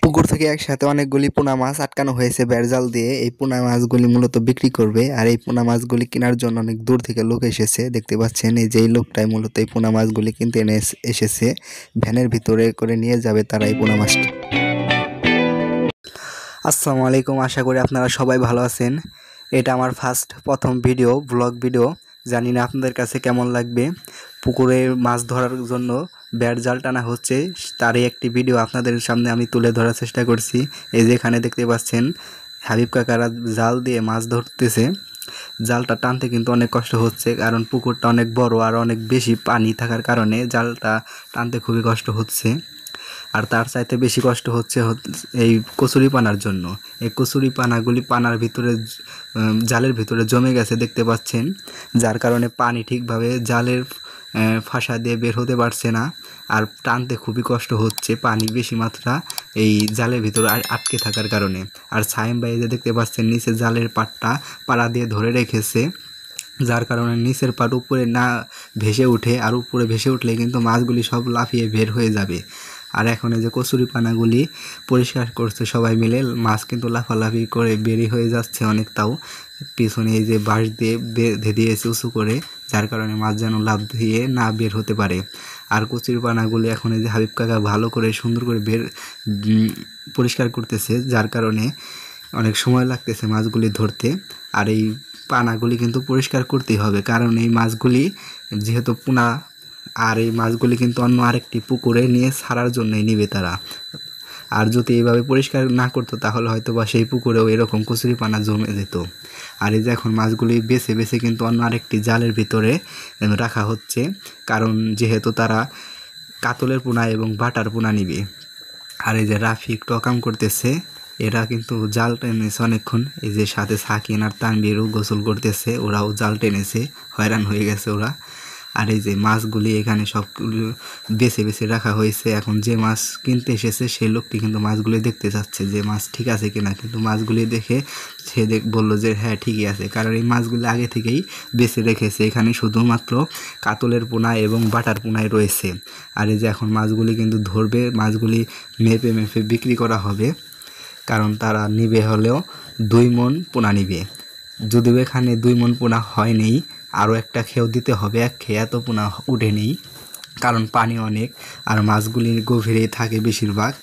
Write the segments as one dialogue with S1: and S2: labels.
S1: পুকুর থেকে একসাথে অনেকগুলি পোনা মাছ আটকানো হয়েছে বেড়জাল দিয়ে। এই পোনা মাছগুলি মূলত বিক্রি করবে, আর এই পোনা মাছগুলি কেনার জন্য অনেক দূর থেকে লোক এসেছে। দেখতে পাচ্ছেন এই যে এই লোকটাই মূলত এই পোনা মাছগুলি কিনতে এসেছে। ভ্যানের ভিতরে করে নিয়ে যাবে তারা এই পোনা মাছটি। আসসালামু আলাইকুম, আশা করি আপনারা সবাই ভালো আছেন। এটা আমার প্রথম ভিডিও, ব্লগ ভিডিও। জানি না আপনাদের কাছে কেমন লাগবে। পুকুরে মাছ ধরার জন্য ব্যাট জাল টানা হচ্ছে, তারই একটি ভিডিও আপনাদের সামনে আমি তুলে ধরার চেষ্টা করছি। এই যে এখানে দেখতে পাচ্ছেন হাবিব কাকারা জাল দিয়ে মাছ ধরতেছে। জালটা টানতে কিন্তু অনেক কষ্ট হচ্ছে, কারণ পুকুরটা অনেক বড় আর অনেক বেশি পানি থাকার কারণে জালটা টানতে খুবই কষ্ট হচ্ছে। আর তার চাইতে বেশি কষ্ট হচ্ছে এই কচুরি পানার জন্য। এই কচুরি পানাগুলি পানার ভিতরে জালের ভিতরে জমে গেছে দেখতে পাচ্ছেন, যার কারণে পানি ঠিকভাবে জালের ফাঁসা দিয়ে বের হতে পারছে না, আর টানতে খুবই কষ্ট হচ্ছে পানি বেশি মাত্রা এই জালের ভিতরে আটকে থাকার কারণে। আর সাইম ভাই যে দেখতে পাচ্ছেন নিচে জালের পাড়া দিয়ে ধরে রেখেছে, যার কারণে নিচের পাট উপরে না ভেসে উঠে, আর উপরে ভেসে উঠলে কিন্তু মাছগুলি সব লাফিয়ে বের হয়ে যাবে। আর এখন এই যে কচুরি পানাগুলি পরিষ্কার করছে সবাই মিলে, মাছ কিন্তু লাফালাফি করে বেরিয়ে হয়ে যাচ্ছে অনেকটাও। পিছনে এই যে বাঁশ দিয়ে বেঁধে দিয়েছে উঁচু করে, যার কারণে মাছ যেন লাফ দিয়ে না বের হতে পারে। আর কচুরি পানাগুলি এখন এই যে হাবিব কাকা ভালো করে সুন্দর করে পরিষ্কার করতেছে, যার কারণে অনেক সময় লাগতেছে মাছগুলি ধরতে। আর এই পানাগুলি কিন্তু পরিষ্কার করতেই হবে, কারণ এই মাছগুলি যেহেতু পোনা, আর এই মাছগুলি কিন্তু অন্য আরেকটি পুকুরে নিয়ে ছাড়ার জন্যই নিবে তারা। আর যদি এইভাবে পরিষ্কার না করতো তাহলে হয়তো বা সেই পুকুরেও এরকম কচুরি পানা জমে যেত। আর এই যে এখন মাছগুলি বেছে বেছে কিন্তু অন্য আরেকটি জালের ভিতরে রাখা হচ্ছে, কারণ যেহেতু তারা কাতলের পোনা এবং বাটার পোনা নিবে। আর এই যে রাফিক টকাম করতেছে, এরা কিন্তু জাল টেনেছে অনেকক্ষণ। এই যে সাথে সাকিন আর তানবীরও গোসল করতেছে, ওরাও জাল টেনেছে, হয়রান হয়ে গেছে ওরা। আর এই যে মাছগুলি এখানে সবগুলো বেছে বেছে রাখা হয়েছে। এখন যে মাছ কিনতে এসেছে সেই লোকটি কিন্তু মাছগুলি দেখতে যাচ্ছে যে মাছ ঠিক আছে কিনা, কিন্তু মাছগুলি দেখে সে বললো যে হ্যাঁ ঠিকই আছে, কারণ এই মাছগুলি আগে থেকেই বেছে রেখেছে। এখানে শুধুমাত্র কাতলের পোনা এবং বাটার পোনাই রয়েছে। আর এই যে এখন মাছগুলি কিন্তু ধরবে, মাছগুলি মেপে মেপে বিক্রি করা হবে, কারণ তারা নিবে হলেও 2 মণ পোনা নিবে। যদিও এখানে 2 মণ পোনা হয়নি, আরও একটা খেয়েও দিতে হবে, এক খেয়ে এত পোনা উঠেনি, কারণ পানি অনেক আর মাছগুলি গভীরেই থাকে বেশিরভাগ।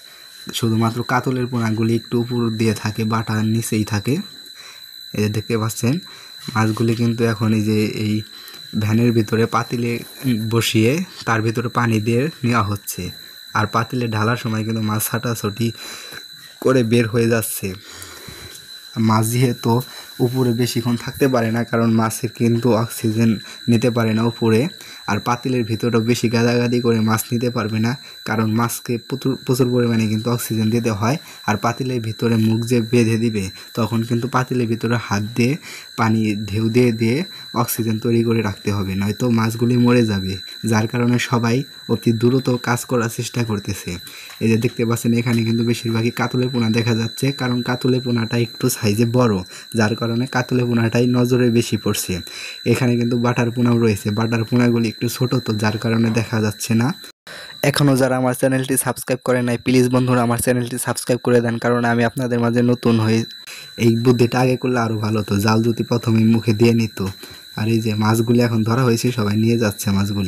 S1: শুধুমাত্র কাতলের পোনাগুলি একটু উপর দিয়ে থাকে, বাটার নিচেই থাকে। এই যে দেখতে পাচ্ছেন মাছগুলি কিন্তু এখন এই যে এই ভ্যানের ভিতরে পাতিলে বসিয়ে তার ভিতরে পানি দিয়ে নেওয়া হচ্ছে। আর পাতিলে ঢালার সময় কিন্তু মাছ ছাটাছাটি করে বের হয়ে যাচ্ছে। মাছ যেহেতু উপরে বেশিক্ষণ থাকতে পারে না, কারণ মাছের কিন্তু অক্সিজেন নিতে পারে না উপরে। আর পাতিলের ভিতরেও বেশি গাদাগাদি করে মাছ নিতে পারবে না, কারণ মাছকে প্রচুর পরিমাণে কিন্তু অক্সিজেন দিতে হয়। আর পাতিলের ভিতরে মুখ যে বেঁধে দিবে, তখন কিন্তু পাতিলের ভিতরে হাত দিয়ে পানি ঢেউ দিয়ে দিয়ে অক্সিজেন তৈরি করে রাখতে হবে, নয়তো মাছগুলি মরে যাবে। যার কারণে সবাই অতি দ্রুত কাজ করার চেষ্টা করতেছে। এই যে দেখতে পাচ্ছেন এখানে কিন্তু বেশিরভাগই কাতলের পোনা দেখা যাচ্ছে, কারণ কাতলের পোনাটা একটু সাইজে বড়, যার কারণে কাতলের পোনাটাই নজরে বেশি পড়ছে। এখানে কিন্তু বাটার পোনাও রয়েছে, বাটার পোনাগুলি একটু ছোট, তো যার কারণে দেখা যাচ্ছে না। এখনও যারা আমার চ্যানেলটি সাবস্ক্রাইব করে নাই, প্লিজ বন্ধুরা আমার চ্যানেলটি সাবস্ক্রাইব করে দেন, কারণ আমি আপনাদের মাঝে নতুন হয়ে এই বুদ্ধিটা আগে করলে আরও ভালো হতো, জাল যদি প্রথমেই মুখে দিয়ে নিত। আর এই যে মাছগুলি এখন ধরা হয়েছে, সবাই নিয়ে যাচ্ছে মাছগুলি।